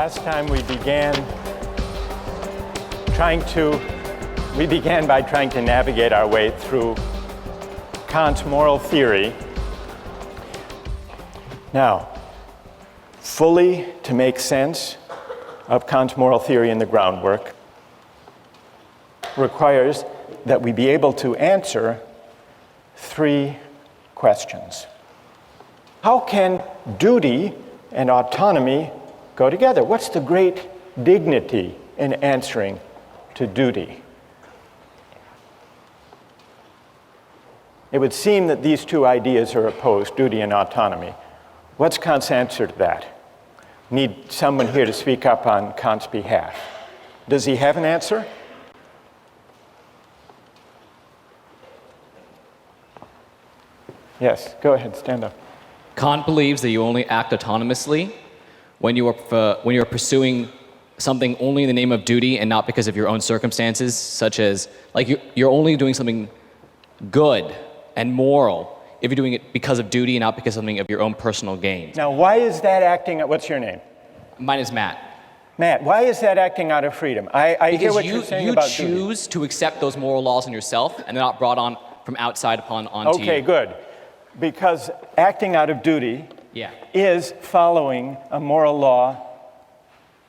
Last time we began by trying to navigate our way through Kant's moral theory. Now, fully to make sense of Kant's moral theory in the groundwork requires that we be able to answer three questions. How can duty and autonomy go together? What's the great dignity in answering to duty? It would seem that these two ideas are opposed, duty and autonomy. What's Kant's answer to that? Need someone here to speak up on Kant's behalf. Does he have an answer? Yes, go ahead, stand up. Kant believes that you only act autonomously when you are pursuing something only in the name of duty and not because of your own circumstances, such as, like, you're only doing something good and moral if you're doing it because of duty and not because of something of your own personal gain. Now, why is that acting, what's your name? Mine is Matt. Matt, why is that acting out of freedom? I hear what you're saying about duty. You choose to accept those moral laws in yourself, and they're not brought on from outside onto you. Okay, good. Because acting out of duty is following a moral law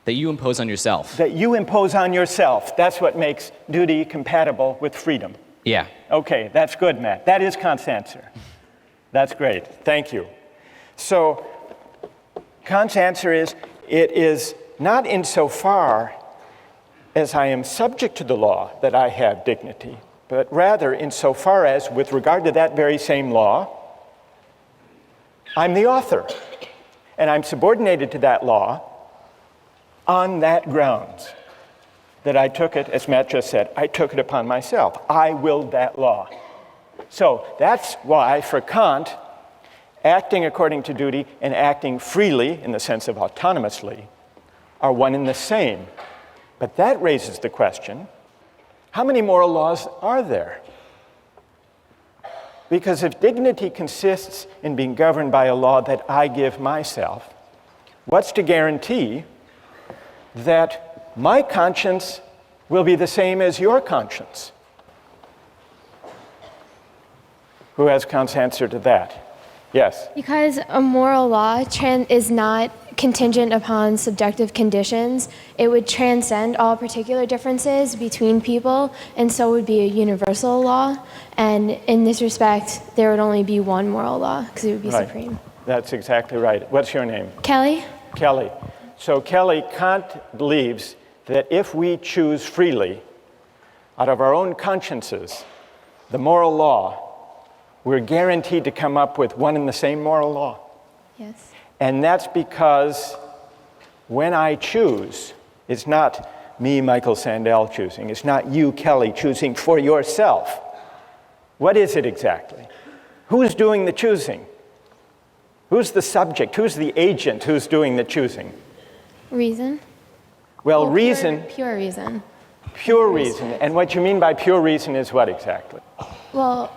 that you impose on yourself. That you impose on yourself. That's what makes duty compatible with freedom. Yeah. Okay, that's good, Matt. That is Kant's answer. That's great. Thank you. So, Kant's answer is, it is not insofar as I am subject to the law that I have dignity, but rather insofar as, with regard to that very same law, I'm the author, and I'm subordinated to that law on that grounds that I took it, as Matt just said, I took it upon myself. I willed that law. So that's why, for Kant, acting according to duty and acting freely, in the sense of autonomously, are one and the same. But that raises the question, how many moral laws are there? Because if dignity consists in being governed by a law that I give myself, what's to guarantee that my conscience will be the same as your conscience? Who has Kant's answer to that? Yes? Because a moral law is not contingent upon subjective conditions. It would transcend all particular differences between people, and so would be a universal law. And in this respect, there would only be one moral law, because it would be supreme. That's exactly right. What's your name? Kelly. Kelly. So Kelly, Kant believes that if we choose freely, out of our own consciences, the moral law, we're guaranteed to come up with one and the same moral law. Yes. And that's because when I choose, it's not me, Michael Sandel, choosing. It's not you, Kelly, choosing for yourself. What is it exactly? Who's doing the choosing? Who's the subject? Who's the agent who's doing the choosing? Reason. Well, reason. Pure reason. Pure reason. And what you mean by pure reason is what exactly? Well,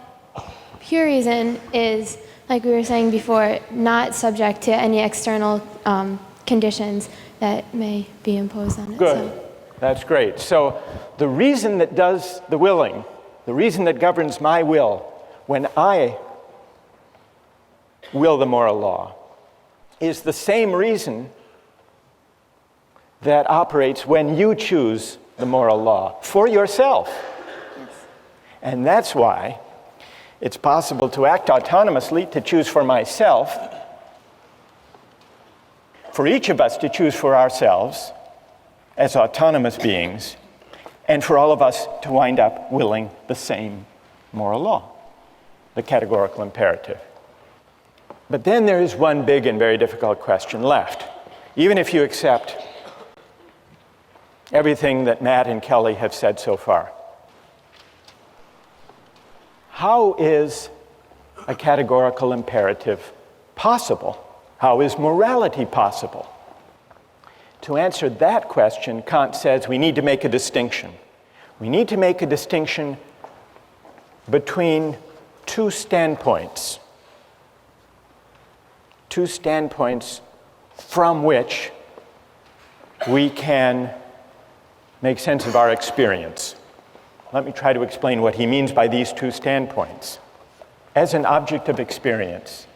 pure reason is, like we were saying before, not subject to any external conditions that may be imposed on it. Good. So. That's great. So the reason that does the willing, the reason that governs my will when I will the moral law, is the same reason that operates when you choose the moral law for yourself. Yes. And that's why it's possible to act autonomously, to choose for myself, for each of us to choose for ourselves as autonomous beings, and for all of us to wind up willing the same moral law, the categorical imperative. But then there is one big and very difficult question left. Even if you accept everything that Matt and Kelly have said so far, how is a categorical imperative possible? How is morality possible? To answer that question, Kant says we need to make a distinction. We need to make a distinction between two standpoints from which we can make sense of our experience. Let me try to explain what he means by these two standpoints. As an object of experience,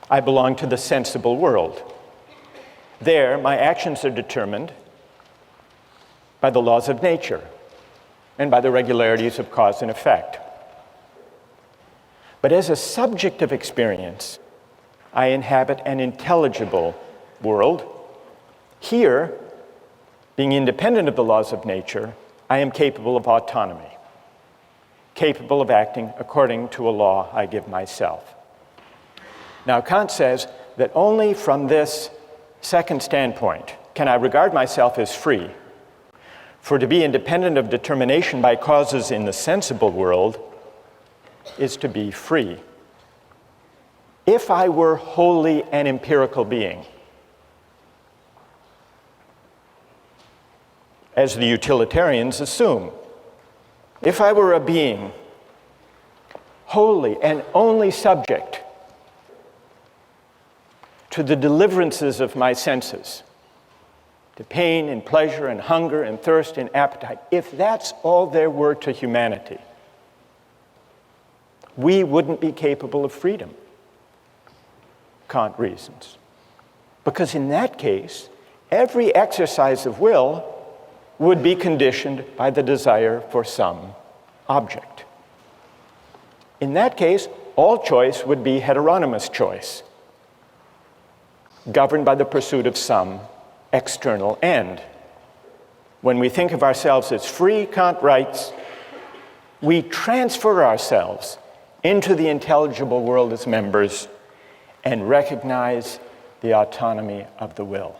I belong to the sensible world. There, my actions are determined by the laws of nature and by the regularities of cause and effect. But as a subject of experience, I inhabit an intelligible world. Here, being independent of the laws of nature, I am capable of autonomy, capable of acting according to a law I give myself. Now, Kant says that only from this second standpoint can I regard myself as free. For to be independent of determination by causes in the sensible world is to be free. If I were wholly an empirical being, as the utilitarians assume, if I were a being wholly and only subject to the deliverances of my senses, to pain and pleasure and hunger and thirst and appetite, if that's all there were to humanity, we wouldn't be capable of freedom, Kant reasons. Because in that case, every exercise of will would be conditioned by the desire for some object. In that case, all choice would be heteronymous choice, governed by the pursuit of some external end. When we think of ourselves as free, Kant writes, we transfer ourselves into the intelligible world as members and recognize the autonomy of the will.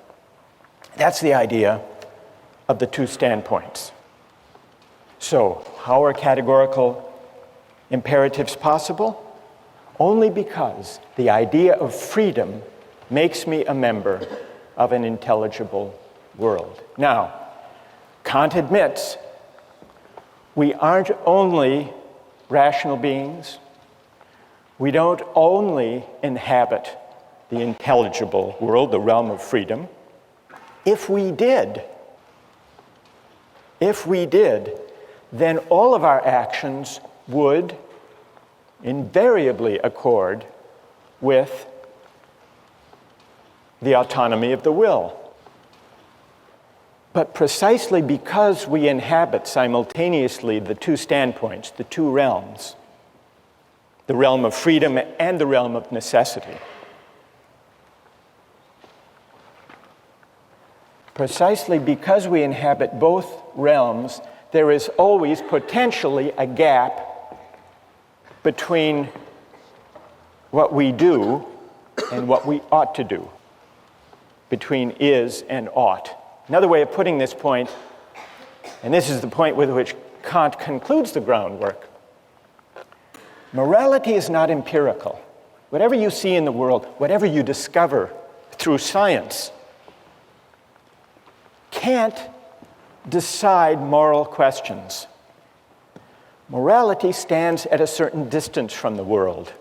That's the idea of the two standpoints. So, how are categorical imperatives possible? Only because the idea of freedom makes me a member of an intelligible world. Now, Kant admits we aren't only rational beings. We don't only inhabit the intelligible world, the realm of freedom. If we did, then all of our actions would invariably accord with the autonomy of the will. But precisely because we inhabit simultaneously the two standpoints, the two realms, the realm of freedom and the realm of necessity, precisely because we inhabit both realms, there is always potentially a gap between what we do and what we ought to do, between is and ought. Another way of putting this point, and this is the point with which Kant concludes the groundwork, morality is not empirical. Whatever you see in the world, whatever you discover through science, can't decide moral questions. Morality stands at a certain distance from the world,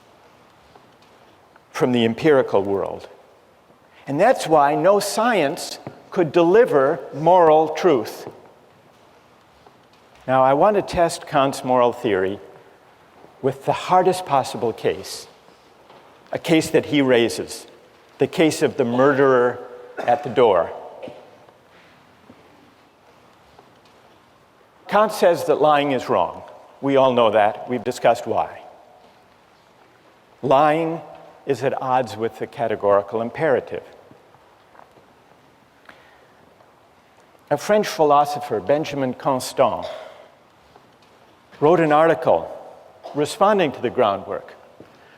from the empirical world. And that's why no science could deliver moral truth. Now, I want to test Kant's moral theory with the hardest possible case, a case that he raises, the case of the murderer at the door. Kant says that lying is wrong. We all know that. We've discussed why. Lying is at odds with the categorical imperative. A French philosopher, Benjamin Constant, wrote an article responding to the groundwork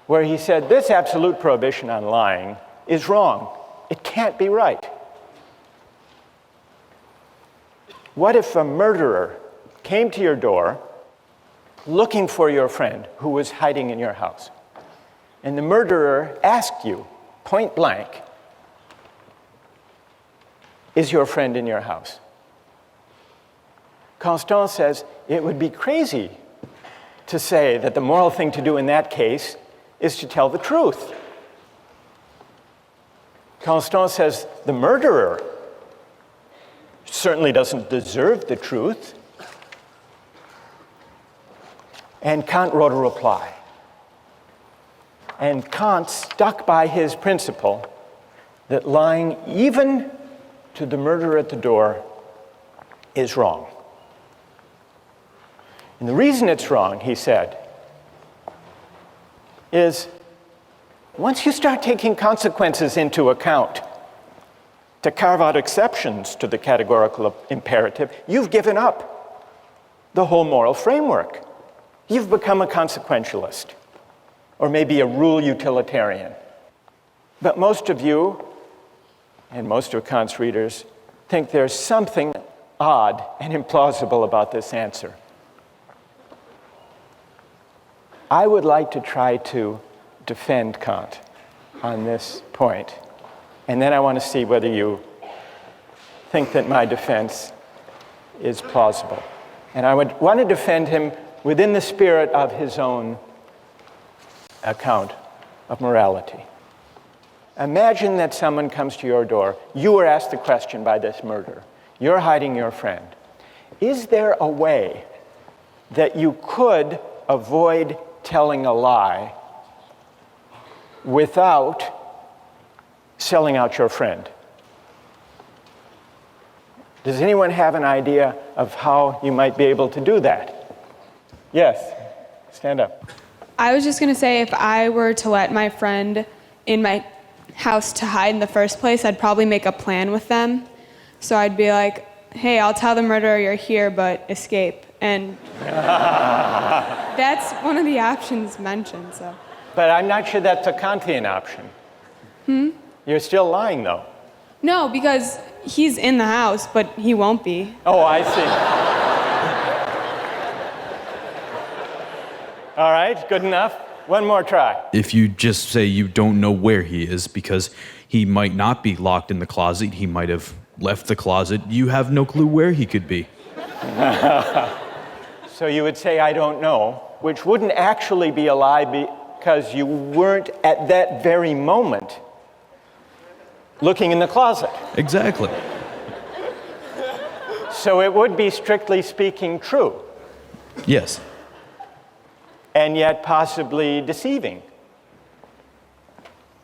where he said, this absolute prohibition on lying is wrong. It can't be right. What if a murderer came to your door looking for your friend who was hiding in your house, and the murderer asked you, point blank, is your friend in your house? Constant says it would be crazy to say that the moral thing to do in that case is to tell the truth. Constant says the murderer certainly doesn't deserve the truth. And Kant wrote a reply. And Kant stuck by his principle that lying even to the murderer at the door is wrong. And the reason it's wrong, he said, is once you start taking consequences into account to carve out exceptions to the categorical imperative, you've given up the whole moral framework. You've become a consequentialist, or maybe a rule utilitarian. But most of you, and most of Kant's readers, think there's something odd and implausible about this answer. I would like to try to defend Kant on this point, and then I want to see whether you think that my defense is plausible. And I would want to defend him within the spirit of his own account of morality. Imagine that someone comes to your door. You were asked the question by this murderer. You're hiding your friend. Is there a way that you could avoid telling a lie without selling out your friend? Does anyone have an idea of how you might be able to do that? Yes, stand up. I was just going to say, if I were to let my friend in my house to hide in the first place, I'd probably make a plan with them. So I'd be like, hey, I'll tell the murderer you're here, but escape. And that's one of the options mentioned. So. But I'm not sure that's a Kantian option. You're still lying, though. No, because he's in the house, but he won't be. Oh, I see. All right, good enough. One more try. If you just say you don't know where he is because he might not be locked in the closet, he might have left the closet, you have no clue where he could be. So you would say, I don't know, which wouldn't actually be a lie because you weren't at that very moment looking in the closet. Exactly. So it would be, strictly speaking, true. Yes. And yet possibly deceiving,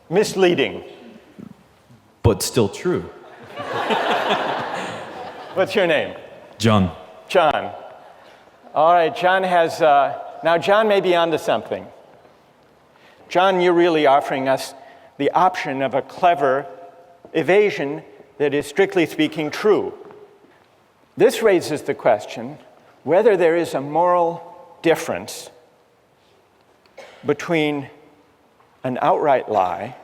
misleading. But still true. What's your name? John. John. All right, John has, now John may be onto something. John, you're really offering us the option of a clever evasion that is, strictly speaking, true. This raises the question whether there is a moral difference between an outright lie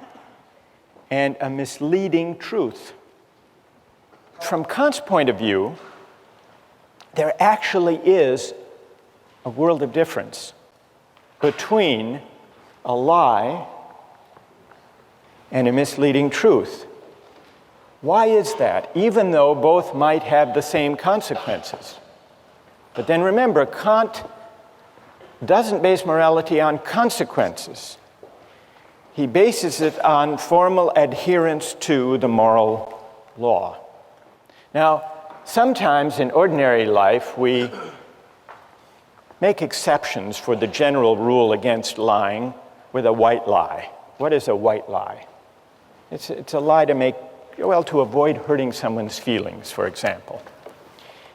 and a misleading truth. From Kant's point of view, there actually is a world of difference between a lie and a misleading truth. Why is that? Even though both might have the same consequences. But then remember, Kant doesn't base morality on consequences. He bases it on formal adherence to the moral law. Now, sometimes in ordinary life, we make exceptions for the general rule against lying with a white lie. What is a white lie? It's a lie to avoid hurting someone's feelings, for example.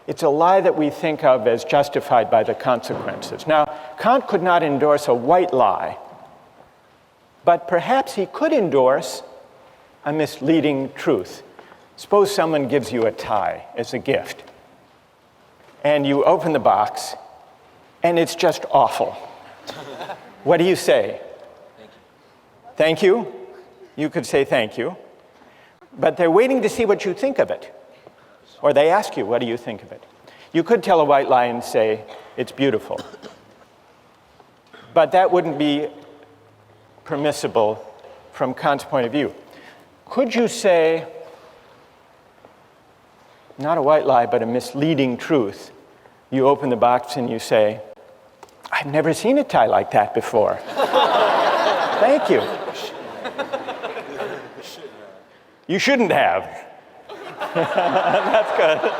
It's a lie that we think of as justified by the consequences. Now, Kant could not endorse a white lie, but perhaps he could endorse a misleading truth. Suppose someone gives you a tie as a gift, and you open the box, and it's just awful. What do you say? Thank you. Thank you? You could say thank you, but they're waiting to see what you think of it. Or they ask you, what do you think of it? You could tell a white lie and say, it's beautiful. But that wouldn't be permissible from Kant's point of view. Could you say, not a white lie, but a misleading truth? You open the box and you say, I've never seen a tie like that before. Thank you. You shouldn't have. That's good.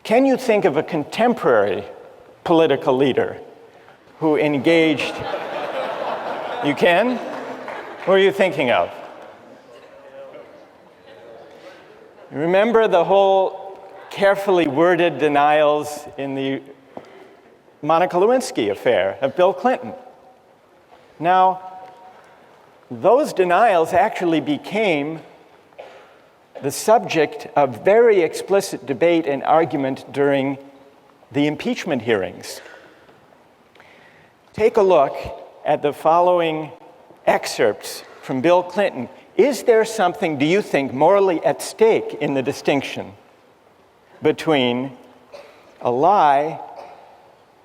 Can you think of a contemporary political leader who engaged? You can? Who are you thinking of? Remember the whole carefully worded denials in the Monica Lewinsky affair of Bill Clinton. Now, those denials actually became the subject of very explicit debate and argument during the impeachment hearings. Take a look at the following excerpts from Bill Clinton. Is there something, do you think, morally at stake in the distinction between a lie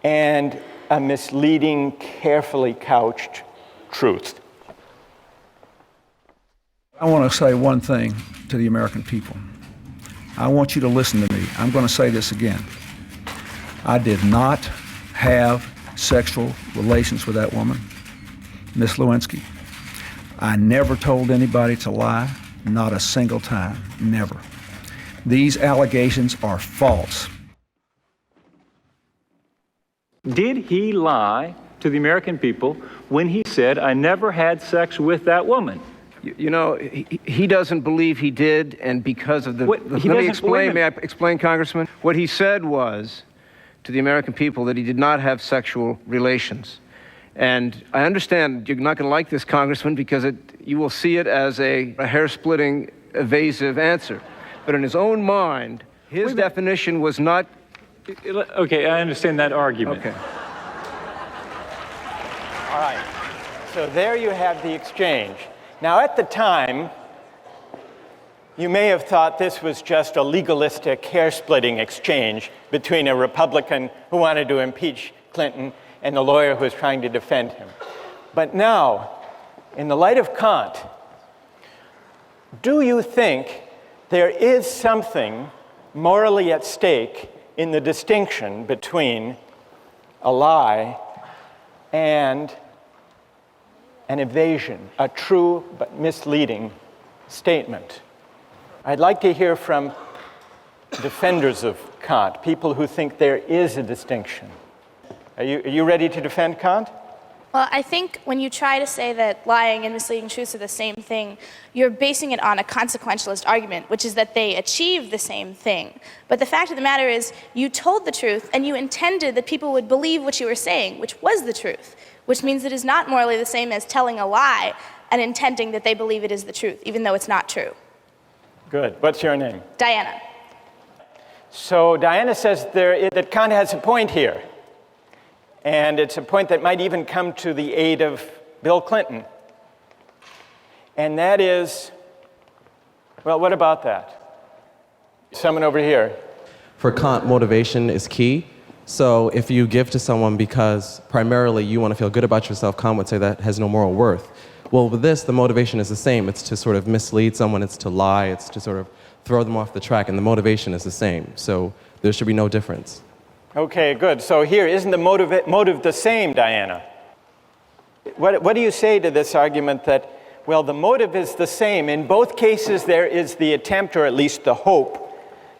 and a misleading, carefully couched truth? I want to say one thing to the American people. I want you to listen to me. I'm going to say this again. I did not have sexual relations with that woman, Miss Lewinsky. I never told anybody to lie, not a single time, never. These allegations are false. Did he lie to the American people when he said, I never had sex with that woman? You know, he doesn't believe he did, and because of the... Let me explain, may I explain, Congressman? What he said was to the American people that he did not have sexual relations. And I understand you're not going to like this, Congressman, because you will see it as a hair-splitting, evasive answer. But in his own mind, his definition was not... Okay, I understand that argument. Okay. All right. So there you have the exchange. Now, at the time, you may have thought this was just a legalistic, hair-splitting exchange between a Republican who wanted to impeach Clinton and the lawyer who was trying to defend him. But now, in the light of Kant, do you think there is something morally at stake in the distinction between a lie and an evasion, a true but misleading statement? I'd like to hear from defenders of Kant, people who think there is a distinction. Are you ready to defend Kant? Well, I think when you try to say that lying and misleading truths are the same thing, you're basing it on a consequentialist argument, which is that they achieve the same thing. But the fact of the matter is, you told the truth, and you intended that people would believe what you were saying, which was the truth, which means it is not morally the same as telling a lie and intending that they believe it is the truth, even though it's not true. Good. What's your name? Diana. So Diana says that Kant has a point here. And it's a point that might even come to the aid of Bill Clinton. And that is, well, what about that? Someone over here. For Kant, motivation is key. So if you give to someone because primarily you want to feel good about yourself, Kant would say that has no moral worth. Well, with this, the motivation is the same. It's to sort of mislead someone, it's to lie, it's to sort of throw them off the track, and the motivation is the same. So there should be no difference. Okay, good. So here, isn't the motive the same, Diana? What do you say to this argument that, well, the motive is the same? In both cases, there is the attempt, or at least the hope,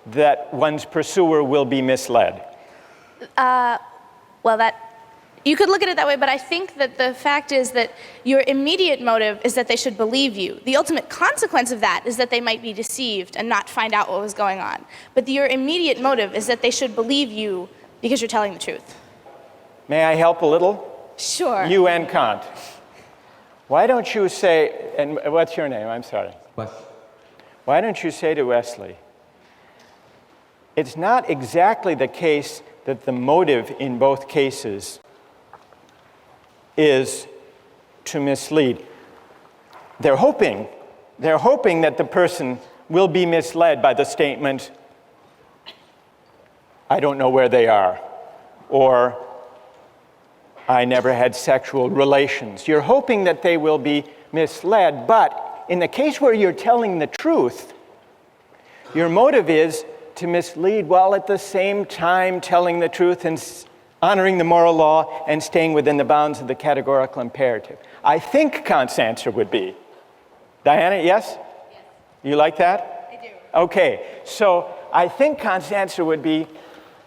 that one's pursuer will be misled. Well, you could look at it that way, but I think that the fact is that your immediate motive is that they should believe you. The ultimate consequence of that is that they might be deceived and not find out what was going on. But your immediate motive is that they should believe you because you're telling the truth. May I help a little? Sure. You and Kant. Why don't you say, and what's your name? I'm sorry. What? Why don't you say to Wesley, it's not exactly the case that the motive in both cases is to mislead. They're hoping that the person will be misled by the statement, I don't know where they are, or I never had sexual relations. You're hoping that they will be misled, but in the case where you're telling the truth, your motive is to mislead while at the same time telling the truth and honoring the moral law, and staying within the bounds of the categorical imperative. I think Kant's answer would be, Diana, yes? Yes. You like that? I do. Okay, so I think Kant's answer would be,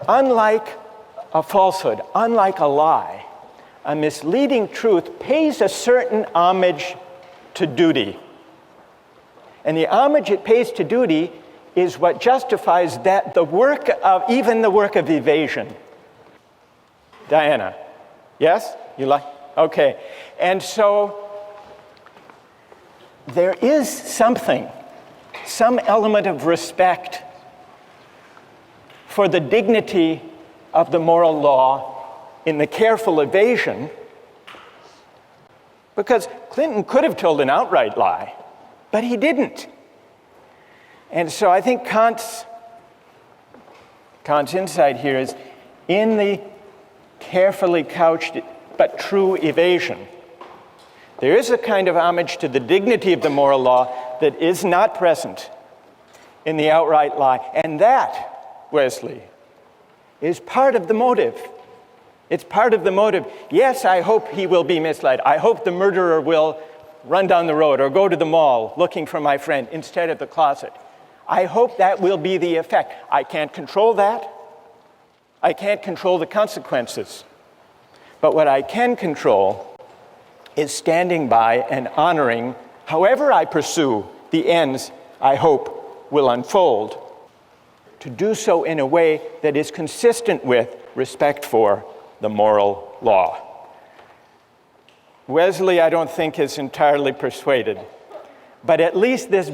unlike a falsehood, unlike a lie, a misleading truth pays a certain homage to duty. And the homage it pays to duty is what justifies that even the work of evasion. Diana, yes? You like? Okay. And so there is some element of respect for the dignity of the moral law in the careful evasion, because Clinton could have told an outright lie, but he didn't. And so I think Kant's insight here is in the carefully couched but true evasion. There is a kind of homage to the dignity of the moral law that is not present in the outright lie. And that, Wesley, is part of the motive. It's part of the motive. Yes, I hope he will be misled. I hope the murderer will run down the road or go to the mall looking for my friend instead of the closet. I hope that will be the effect. I can't control that. I can't control the consequences. But what I can control is standing by and honoring, however I pursue the ends I hope will unfold, to do so in a way that is consistent with respect for the moral law. Wesley, I don't think, is entirely persuaded, but at least this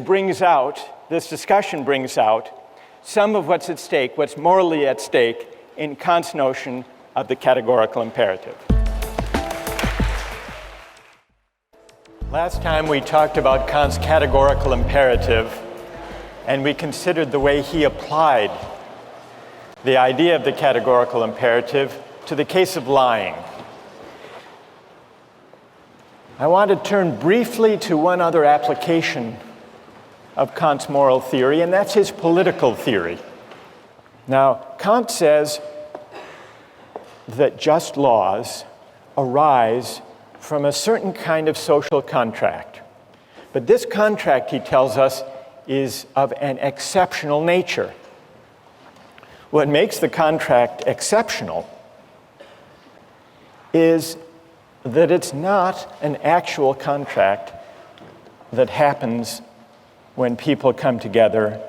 discussion brings out some of what's at stake, what's morally at stake in Kant's notion of the categorical imperative. Last time we talked about Kant's categorical imperative, and we considered the way he applied the idea of the categorical imperative to the case of lying. I want to turn briefly to one other application of Kant's moral theory, and that's his political theory. Now, Kant says that just laws arise from a certain kind of social contract. But this contract, he tells us, is of an exceptional nature. What makes the contract exceptional is that it's not an actual contract that happens when people come together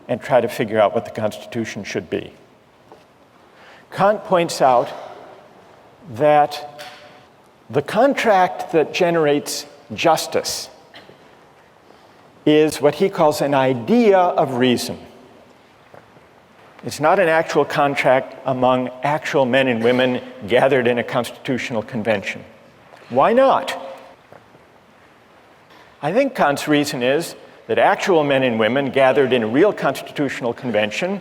and try to figure out what the Constitution should be. Kant points out that the contract that generates justice is what he calls an idea of reason. It's not an actual contract among actual men and women gathered in a constitutional convention. Why not? I think Kant's reason is that actual men and women gathered in a real constitutional convention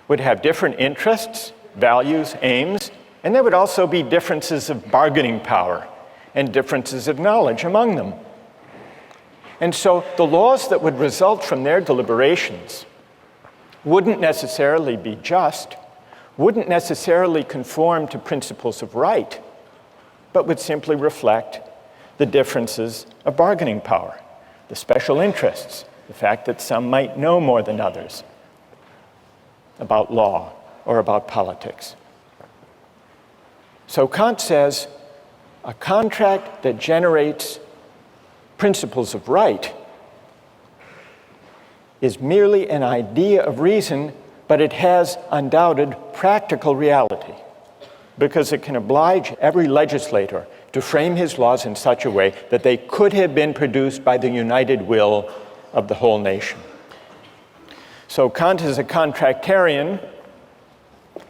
would have different interests, values, aims, and there would also be differences of bargaining power and differences of knowledge among them. And so the laws that would result from their deliberations wouldn't necessarily be just, wouldn't necessarily conform to principles of right, but would simply reflect the differences of bargaining power, the special interests, the fact that some might know more than others about law or about politics. So Kant says a contract that generates principles of right is merely an idea of reason, but it has undoubted practical reality because it can oblige every legislator to frame his laws in such a way that they could have been produced by the united will of the whole nation. So Kant is a contractarian,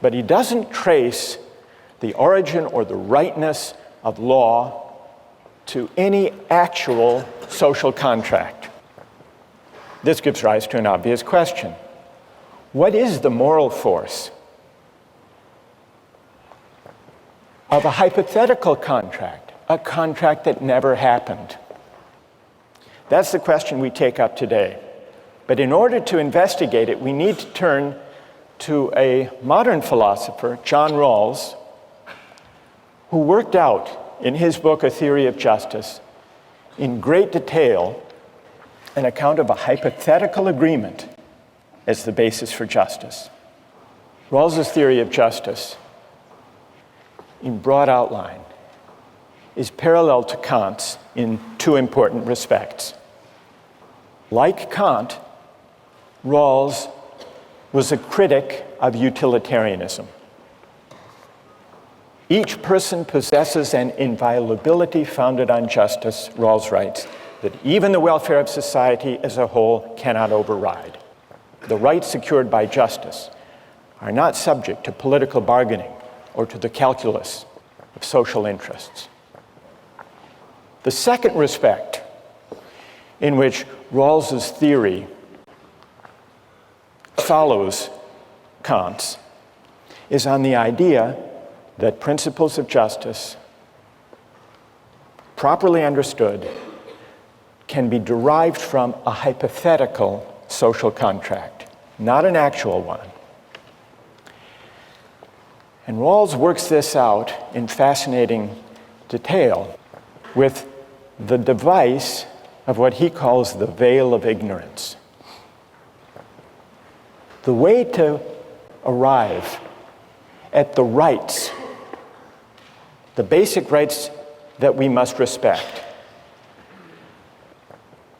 but he doesn't trace the origin or the rightness of law to any actual social contract. This gives rise to an obvious question. What is the moral force of a hypothetical contract, a contract that never happened? That's the question we take up today. But in order to investigate it, we need to turn to a modern philosopher, John Rawls, who worked out in his book, A Theory of Justice, in great detail, an account of a hypothetical agreement as the basis for justice. Rawls's theory of justice, in broad outline, is parallel to Kant's in two important respects. Like Kant, Rawls was a critic of utilitarianism. Each person possesses an inviolability founded on justice, Rawls writes, that even the welfare of society as a whole cannot override. The rights secured by justice are not subject to political bargaining or to the calculus of social interests. The second respect in which Rawls's theory follows Kant's is on the idea that principles of justice, properly understood, can be derived from a hypothetical social contract, not an actual one. And Rawls works this out in fascinating detail with the device of what he calls the veil of ignorance. The way to arrive at the rights, the basic rights that we must respect,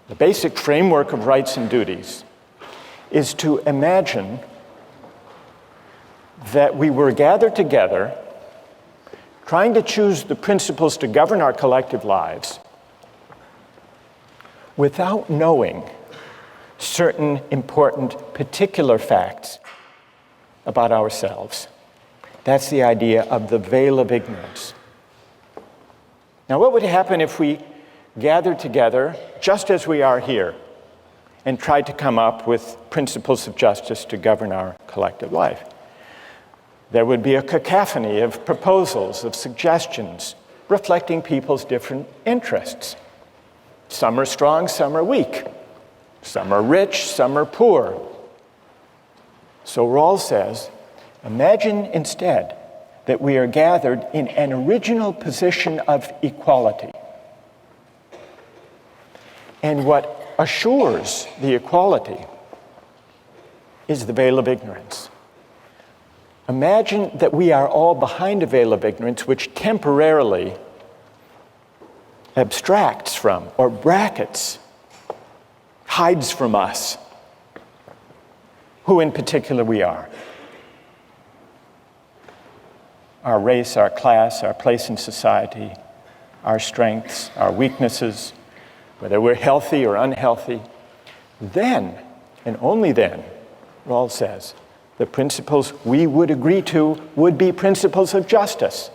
the basic framework of rights and duties, is to imagine that we were gathered together trying to choose the principles to govern our collective lives without knowing certain important particular facts about ourselves. That's the idea of the veil of ignorance. Now, what would happen if we gathered together, just as we are here, and tried to come up with principles of justice to govern our collective life? There would be a cacophony of proposals, of suggestions, reflecting people's different interests. Some are strong, some are weak. Some are rich, some are poor. So Rawls says, imagine instead that we are gathered in an original position of equality. And what assures the equality is the veil of ignorance. Imagine that we are all behind a veil of ignorance which temporarily abstracts from or brackets, hides from us who in particular we are. Our race, our class, our place in society, our strengths, our weaknesses, whether we're healthy or unhealthy. Then, and only then, Rawls says, the principles we would agree to would be principles of justice.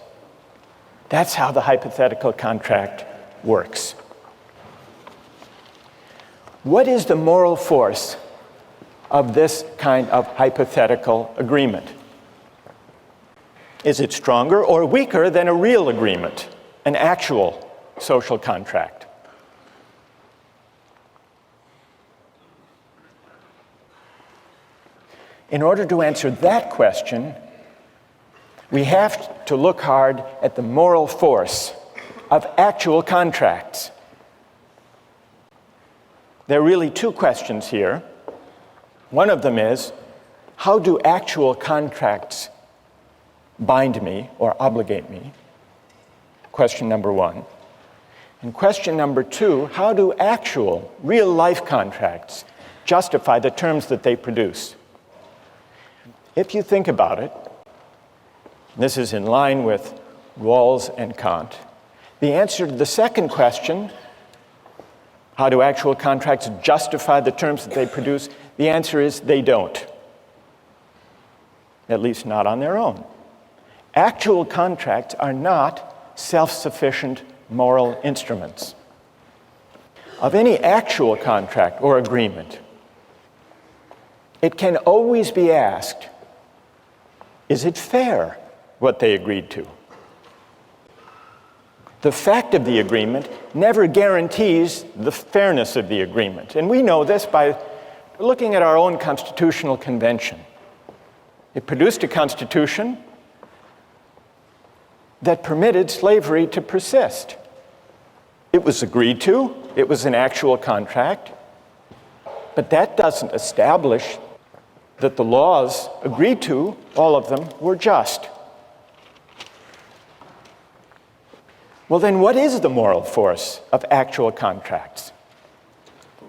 That's how the hypothetical contract works. What is the moral force of this kind of hypothetical agreement? Is it stronger or weaker than a real agreement, an actual social contract? In order to answer that question, we have to look hard at the moral force of actual contracts. There are really two questions here. One of them is, how do actual contracts bind me or obligate me? Question number one. And question number two, how do actual, real-life contracts justify the terms that they produce? If you think about it, this is in line with Rawls and Kant, the answer to the second question, how do actual contracts justify the terms that they produce? The answer is they don't. At least not on their own. Actual contracts are not self-sufficient moral instruments. Of any actual contract or agreement, it can always be asked, is it fair what they agreed to? The fact of the agreement never guarantees the fairness of the agreement. And we know this by looking at our own constitutional convention. It produced a constitution that permitted slavery to persist. It was agreed to, it was an actual contract, but that doesn't establish that the laws agreed to, all of them, were just. Well, then what is the moral force of actual contracts?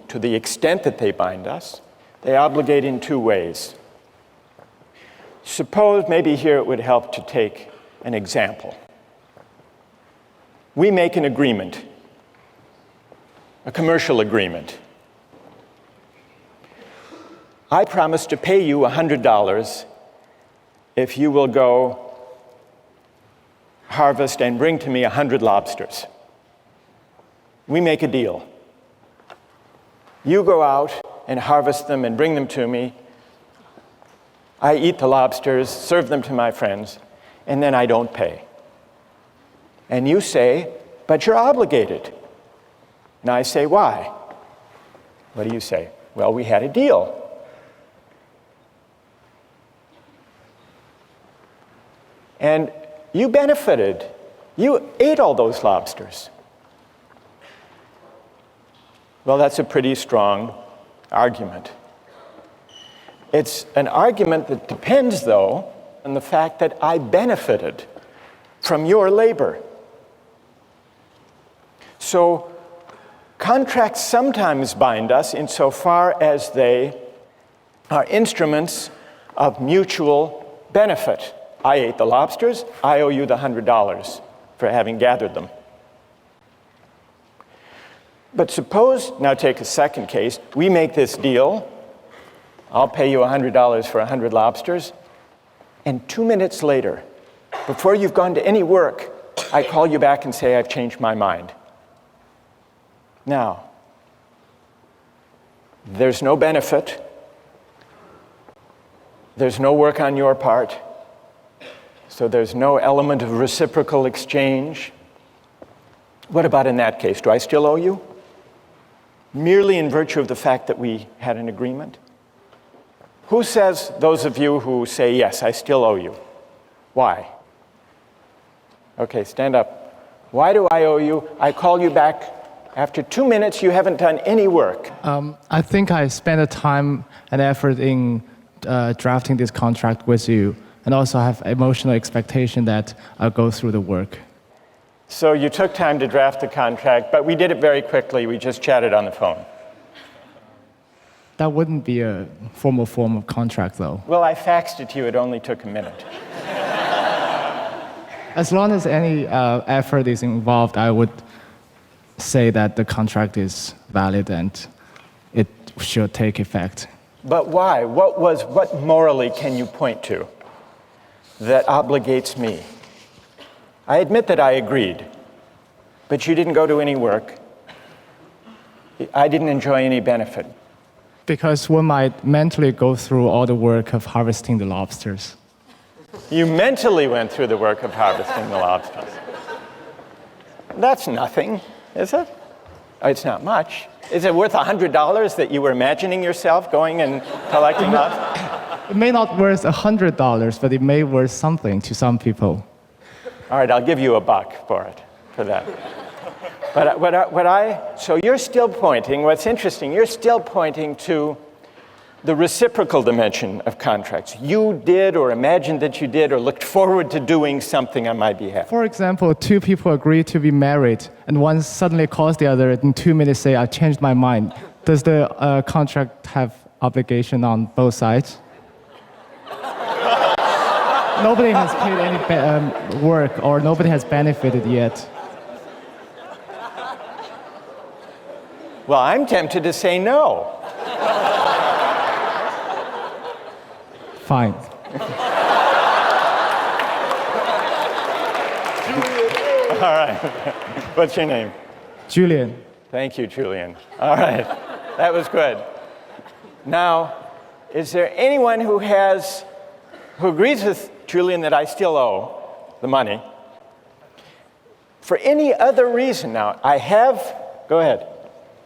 To the extent that they bind us, they obligate in two ways. Suppose, maybe here it would help to take an example. We make an agreement, a commercial agreement. I promise to pay you $100 if you will go harvest and bring to me 100 lobsters. We make a deal. You go out and harvest them and bring them to me. I eat the lobsters, serve them to my friends, and then I don't pay. And you say, but you're obligated. And I say, why? What do you say? Well, we had a deal. And you benefited. You ate all those lobsters. Well, that's a pretty strong argument. It's an argument that depends, though, on the fact that I benefited from your labor. So, contracts sometimes bind us insofar as they are instruments of mutual benefit. I ate the lobsters, I owe you the $100 for having gathered them. But suppose, now take a second case, we make this deal, I'll pay you $100 for 100 lobsters, and 2 minutes later, before you've gone to any work, I call you back and say, I've changed my mind. Now, there's no benefit, there's no work on your part, so there's no element of reciprocal exchange. What about in that case? Do I still owe you? Merely in virtue of the fact that we had an agreement? Who says, those of you who say, yes, I still owe you? Why? Okay, stand up. Why do I owe you? I call you back. After 2 minutes, you haven't done any work. I think I spent the time and effort in drafting this contract with you, and also have emotional expectation that I'll go through the work. So you took time to draft the contract, but we did it very quickly. We just chatted on the phone. That wouldn't be a formal form of contract, though. Well, I faxed it to you. It only took a minute. As long as any effort is involved, I would say that the contract is valid and it should take effect. But why? What morally can you point to that obligates me? I admit that I agreed, but you didn't go to any work. I didn't enjoy any benefit. Because one might mentally go through all the work of harvesting the lobsters. You mentally went through the work of harvesting the lobsters. That's nothing, is it? It's not much. Is it worth $100 that you were imagining yourself going and collecting lobsters? It may not worth $100, but it may worth something to some people. All right, I'll give you $1 for that. But so you're still pointing, what's interesting, you're still pointing to the reciprocal dimension of contracts. You did or imagined that you did or looked forward to doing something on my behalf. For example, two people agree to be married, and one suddenly calls the other and in 2 minutes say, I changed my mind. Does the contract have obligation on both sides? Nobody has paid any work, or nobody has benefited yet. Well, I'm tempted to say no. Fine. All right. What's your name? Julian. Thank you, Julian. All right. That was good. Now, is there anyone who agrees with Julian that I still owe the money? For any other reason now, go ahead,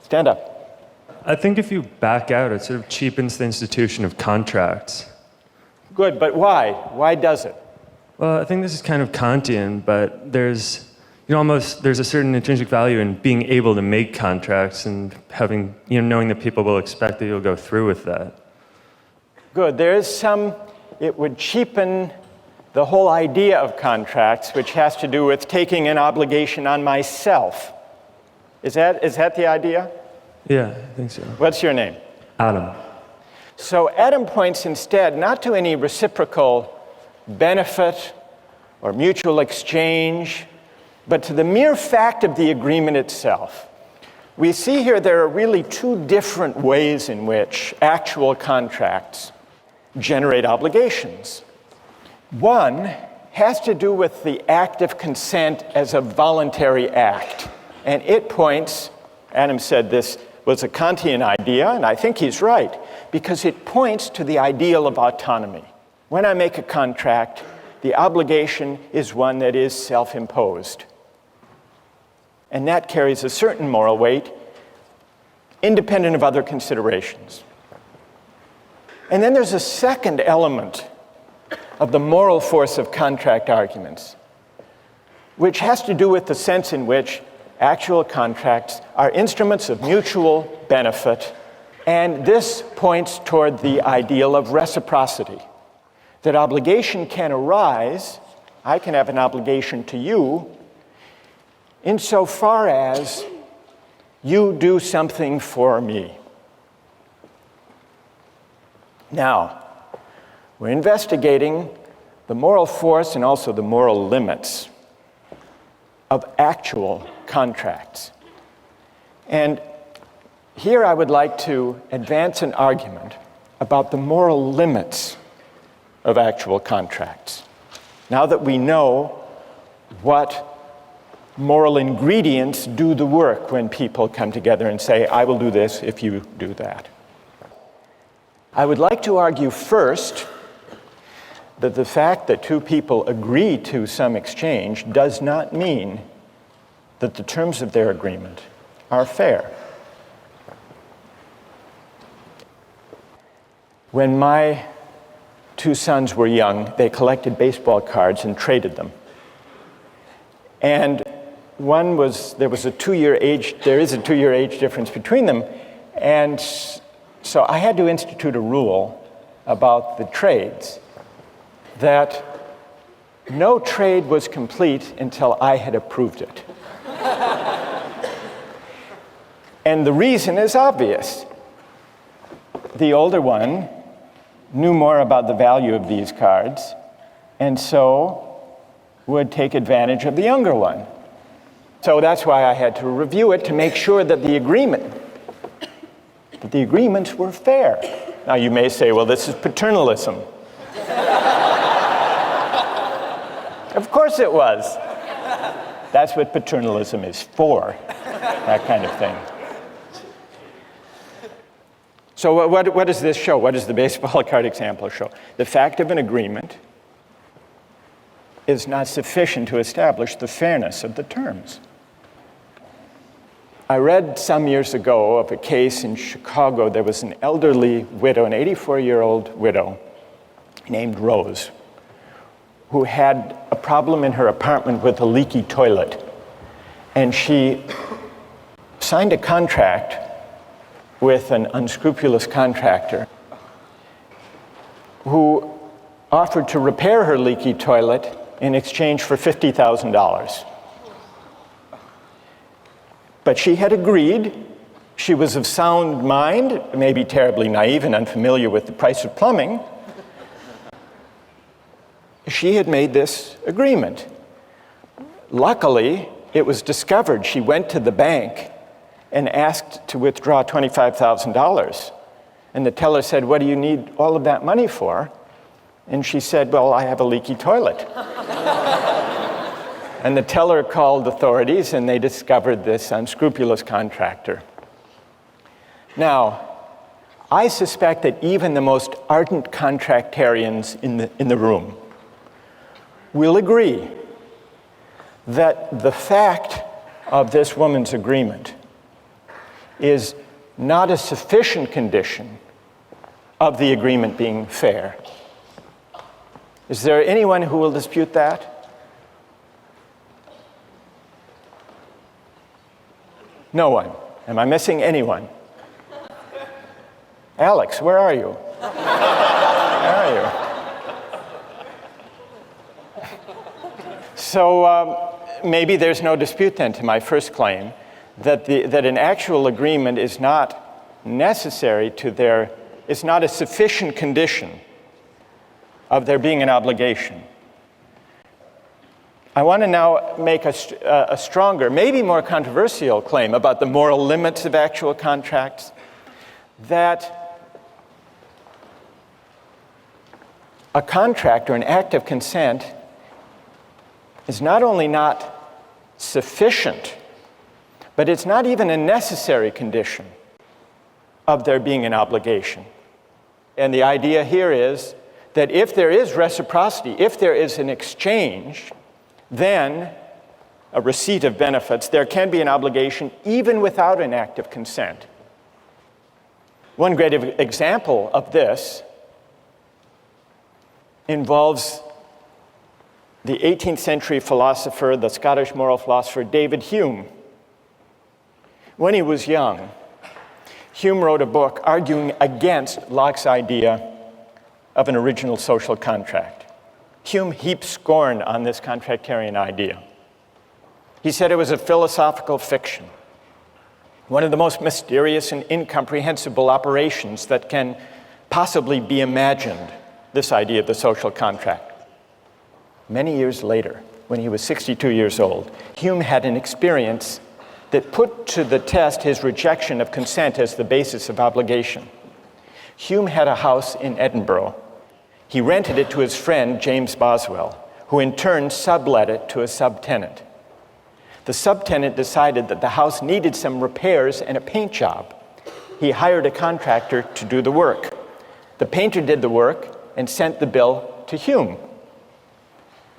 stand up. I think if you back out, it sort of cheapens the institution of contracts. Good, but why? Why does it? Well, I think this is kind of Kantian, but there's a certain intrinsic value in being able to make contracts and having, knowing that people will expect that you'll go through with that. Good. It would cheapen the whole idea of contracts, which has to do with taking an obligation on myself. Is that the idea? Yeah, I think so. What's your name? Adam. So Adam points instead not to any reciprocal benefit or mutual exchange, but to the mere fact of the agreement itself. We see here there are really two different ways in which actual contracts generate obligations. One has to do with the act of consent as a voluntary act. And it points, Adam said this was a Kantian idea, and I think he's right, because it points to the ideal of autonomy. When I make a contract, the obligation is one that is self-imposed. And that carries a certain moral weight, independent of other considerations. And then there's a second element of the moral force of contract arguments, which has to do with the sense in which actual contracts are instruments of mutual benefit, and this points toward the ideal of reciprocity. That obligation can arise, I can have an obligation to you, insofar as you do something for me. Now, we're investigating the moral force and also the moral limits of actual contracts. And here I would like to advance an argument about the moral limits of actual contracts. Now that we know what moral ingredients do the work when people come together and say, I will do this if you do that. I would like to argue first that the fact that two people agree to some exchange does not mean that the terms of their agreement are fair. When my two sons were young, they collected baseball cards and traded them. And there is a 2-year age difference between them, and so I had to institute a rule about the trades that no trade was complete until I had approved it. And the reason is obvious. The older one knew more about the value of these cards, and so would take advantage of the younger one. So that's why I had to review it to make sure that the agreements were fair. Now you may say, well, this is paternalism. Of course it was. That's what paternalism is for, that kind of thing. So what does this show? What does the baseball card example show? The fact of an agreement is not sufficient to establish the fairness of the terms. I read some years ago of a case in Chicago. There was an elderly widow, an 84-year-old widow named Rose, who had a problem in her apartment with a leaky toilet. And she signed a contract with an unscrupulous contractor who offered to repair her leaky toilet in exchange for $50,000. But she had agreed. She was of sound mind, maybe terribly naive and unfamiliar with the price of plumbing. She had made this agreement. Luckily, it was discovered. She went to the bank and asked to withdraw $25,000. And the teller said, what do you need all of that money for? And she said, well, I have a leaky toilet. And the teller called authorities, and they discovered this unscrupulous contractor. Now, I suspect that even the most ardent contractarians in the room will agree that the fact of this woman's agreement is not a sufficient condition of the agreement being fair. Is there anyone who will dispute that? No one. Am I missing anyone? Alex, where are you? Where are you? So maybe there's no dispute then to my first claim that an actual agreement is not necessary to is not a sufficient condition of there being an obligation. I want to now make a stronger, maybe more controversial claim about the moral limits of actual contracts, that a contract or an act of consent is not only not sufficient, but it's not even a necessary condition of there being an obligation. And the idea here is that if there is reciprocity, if there is an exchange, then a receipt of benefits, there can be an obligation even without an act of consent. One great example of this involves the 18th century philosopher, the Scottish moral philosopher David Hume. When he was young, Hume wrote a book arguing against Locke's idea of an original social contract. Hume heaped scorn on this contractarian idea. He said it was a philosophical fiction, one of the most mysterious and incomprehensible operations that can possibly be imagined, this idea of the social contract. Many years later, when he was 62 years old, Hume had an experience that put to the test his rejection of consent as the basis of obligation. Hume had a house in Edinburgh. He rented it to his friend, James Boswell, who in turn sublet it to a subtenant. The subtenant decided that the house needed some repairs and a paint job. He hired a contractor to do the work. The painter did the work and sent the bill to Hume.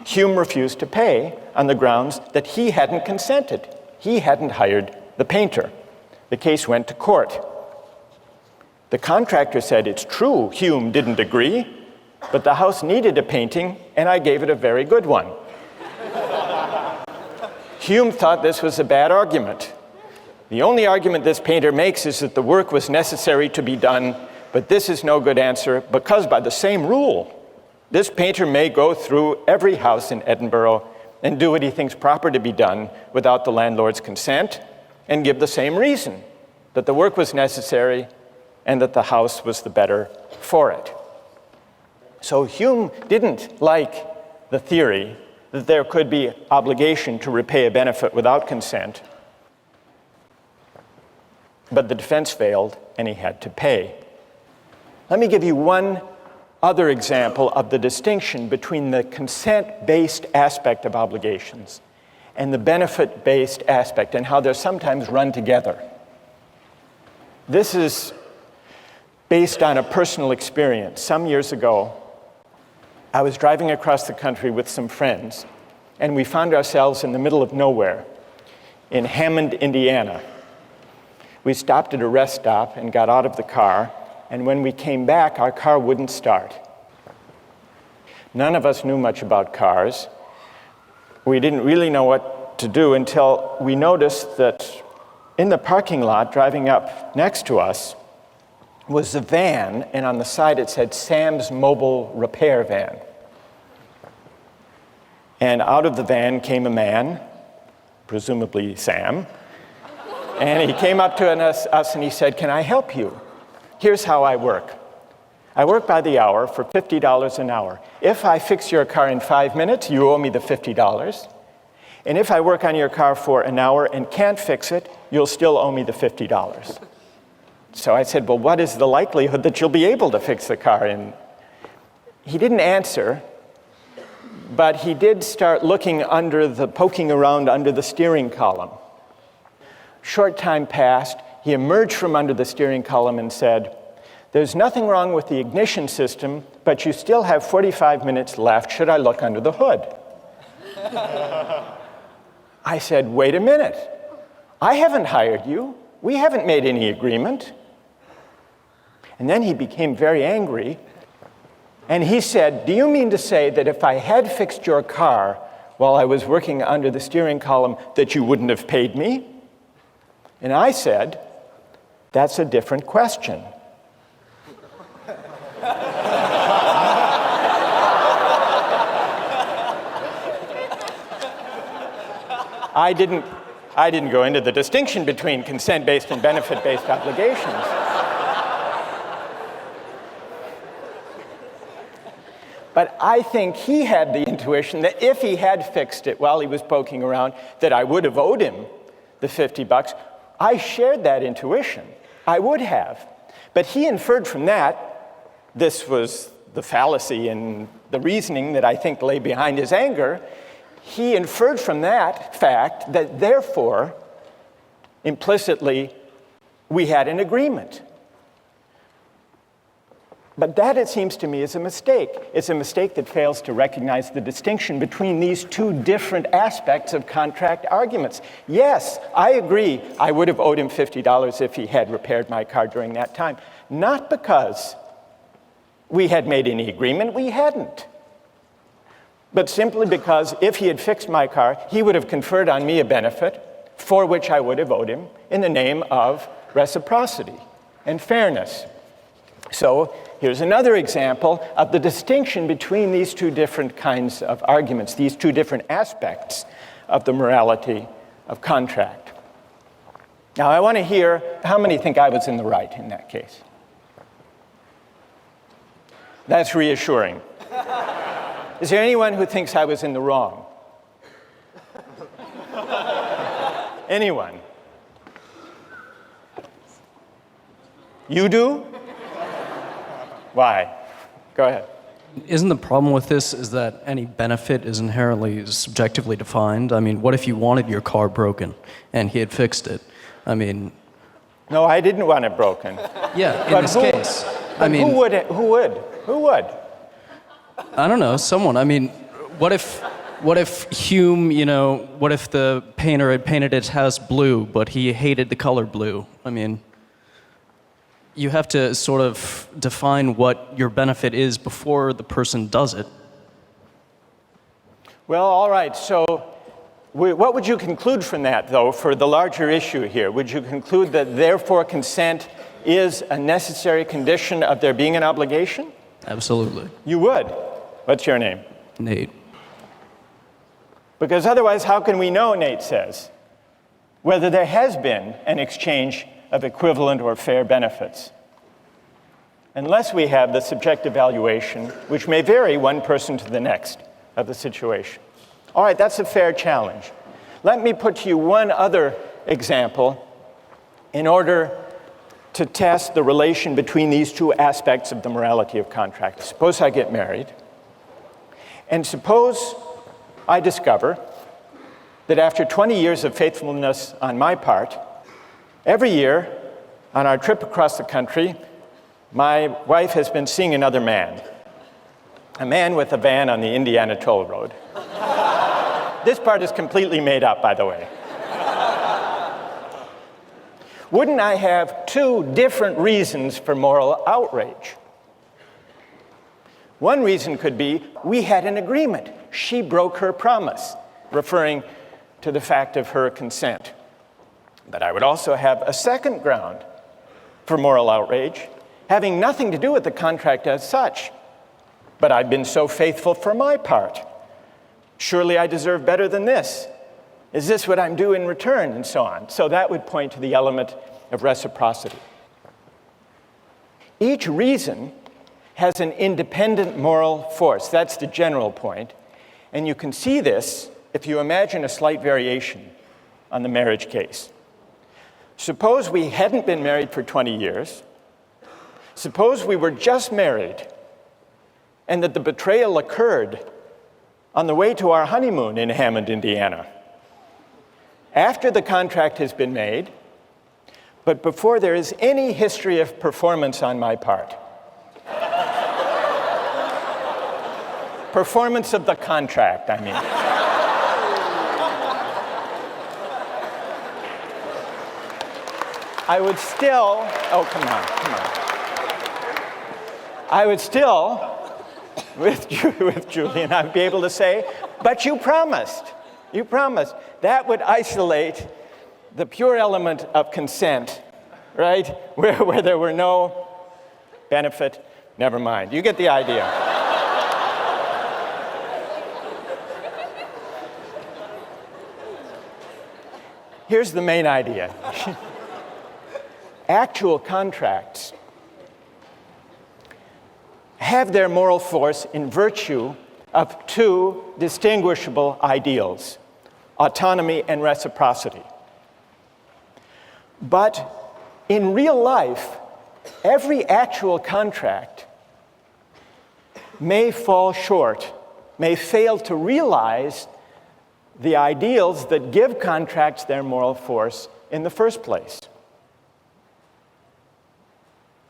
Hume refused to pay on the grounds that he hadn't consented. He hadn't hired the painter. The case went to court. The contractor said, "It's true, Hume didn't agree, but the house needed a painting, and I gave it a very good one." Hume thought this was a bad argument. The only argument this painter makes is that the work was necessary to be done, but this is no good answer because by the same rule, this painter may go through every house in Edinburgh and do what he thinks proper to be done without the landlord's consent and give the same reason, that the work was necessary and that the house was the better for it. So Hume didn't like the theory that there could be obligation to repay a benefit without consent, but the defense failed and he had to pay. Let me give you one other example of the distinction between the consent-based aspect of obligations and the benefit-based aspect and how they're sometimes run together. This is based on a personal experience. Some years ago, I was driving across the country with some friends, and we found ourselves in the middle of nowhere in Hammond, Indiana. We stopped at a rest stop and got out of the car, and when we came back, our car wouldn't start. None of us knew much about cars. We didn't really know what to do until we noticed that in the parking lot, driving up next to us, was a van, and on the side it said Sam's Mobile Repair Van. And out of the van came a man, presumably Sam, and he came up to us and he said, "Can I help you? Here's how I work. I work by the hour for $50 an hour. If I fix your car in 5 minutes, you owe me the $50. And if I work on your car for an hour and can't fix it, you'll still owe me the $50. So I said, "Well, what is the likelihood that you'll be able to fix the car?" And he didn't answer, but he did start poking around under the steering column. Short time passed. He emerged from under the steering column and said, "There's nothing wrong with the ignition system, but you still have 45 minutes left. Should I look under the hood?" I said, "Wait a minute. I haven't hired you. We haven't made any agreement." And then he became very angry, And he said, "Do you mean to say that if I had fixed your car while I was working under the steering column, that you wouldn't have paid me?" And I said, "That's a different question." I didn't go into the distinction between consent-based and benefit-based obligations. But I think he had the intuition that if he had fixed it while he was poking around, that I would have owed him the $50. I shared that intuition. I would have. But he inferred from that, this was the fallacy in the reasoning that I think lay behind his anger, he inferred from that fact that therefore, implicitly, we had an agreement. But that, it seems to me, is a mistake. It's a mistake that fails to recognize the distinction between these two different aspects of contract arguments. Yes, I agree, I would have owed him $50 if he had repaired my car during that time. Not because we had made any agreement, we hadn't. But simply because if he had fixed my car, he would have conferred on me a benefit for which I would have owed him in the name of reciprocity and fairness. So here's another example of the distinction between these two different kinds of arguments, these two different aspects of the morality of contract. Now, I want to hear how many think I was in the right in that case. That's reassuring. Is there anyone who thinks I was in the wrong? Anyone? You do? Why? Go ahead. Isn't the problem with this is that any benefit is inherently subjectively defined? I mean, what if you wanted your car broken and he had fixed it? I mean... No, I didn't want it broken. Yeah, in this case. I mean... Who would? I don't know, someone. I mean, what if Hume, what if the painter had painted his house blue, but he hated the color blue? I mean... You have to sort of define what your benefit is before the person does it. Well, all right. So what would you conclude from that, though, for the larger issue here? Would you conclude that, therefore, consent is a necessary condition of there being an obligation? Absolutely. You would? What's your name? Nate. Because otherwise, how can we know, Nate says, whether there has been an exchange of equivalent or fair benefits, unless we have the subjective evaluation, which may vary one person to the next of the situation. All right, that's a fair challenge. Let me put to you one other example in order to test the relation between these two aspects of the morality of contract. Suppose I get married, and suppose I discover that after 20 years of faithfulness on my part, every year, on our trip across the country, my wife has been seeing another man, a man with a van on the Indiana Toll Road. This part is completely made up, by the way. Wouldn't I have two different reasons for moral outrage? One reason could be we had an agreement. She broke her promise, referring to the fact of her consent. But I would also have a second ground for moral outrage, having nothing to do with the contract as such. But I've been so faithful for my part. Surely I deserve better than this. Is this what I'm due in return? And so on. So that would point to the element of reciprocity. Each reason has an independent moral force. That's the general point. And you can see this if you imagine a slight variation on the marriage case. Suppose we hadn't been married for 20 years. Suppose we were just married and that the betrayal occurred on the way to our honeymoon in Hammond, Indiana. After the contract has been made, but before there is any history of performance on my part. Performance of the contract, I mean. I would still, I would still with Julian, I'd be able to say, but you promised. You promised. That would isolate the pure element of consent, right? Where there were no benefit, never mind. You get the idea. Here's the main idea. Actual contracts have their moral force in virtue of two distinguishable ideals, autonomy and reciprocity. But in real life, every actual contract may fall short, may fail to realize the ideals that give contracts their moral force in the first place.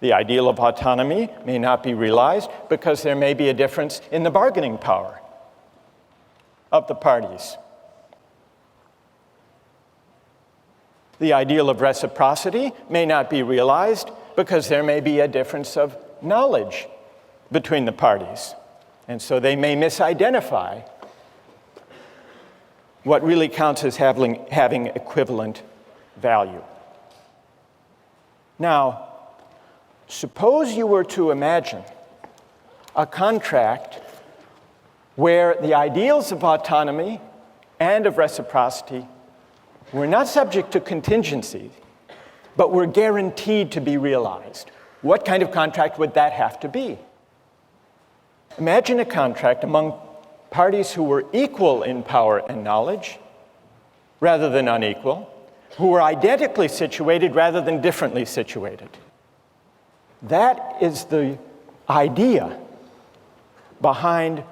The ideal of autonomy may not be realized because there may be a difference in the bargaining power of the parties. The ideal of reciprocity may not be realized because there may be a difference of knowledge between the parties. And so they may misidentify what really counts as having equivalent value. Now, suppose you were to imagine a contract where the ideals of autonomy and of reciprocity were not subject to contingency, but were guaranteed to be realized. What kind of contract would that have to be? Imagine a contract among parties who were equal in power and knowledge rather than unequal, who were identically situated rather than differently situated. That is the idea behind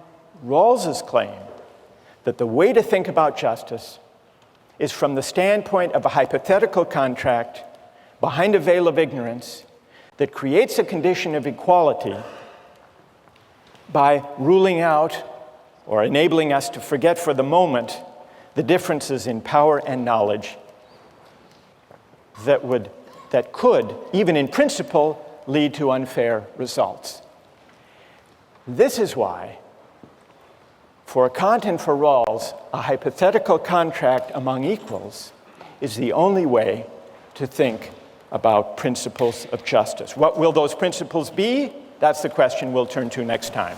Rawls's claim that the way to think about justice is from the standpoint of a hypothetical contract behind a veil of ignorance that creates a condition of equality by ruling out or enabling us to forget for the moment the differences in power and knowledge that could, even in principle, lead to unfair results. This is why, for Kant and for Rawls, a hypothetical contract among equals is the only way to think about principles of justice. What will those principles be? That's the question we'll turn to next time.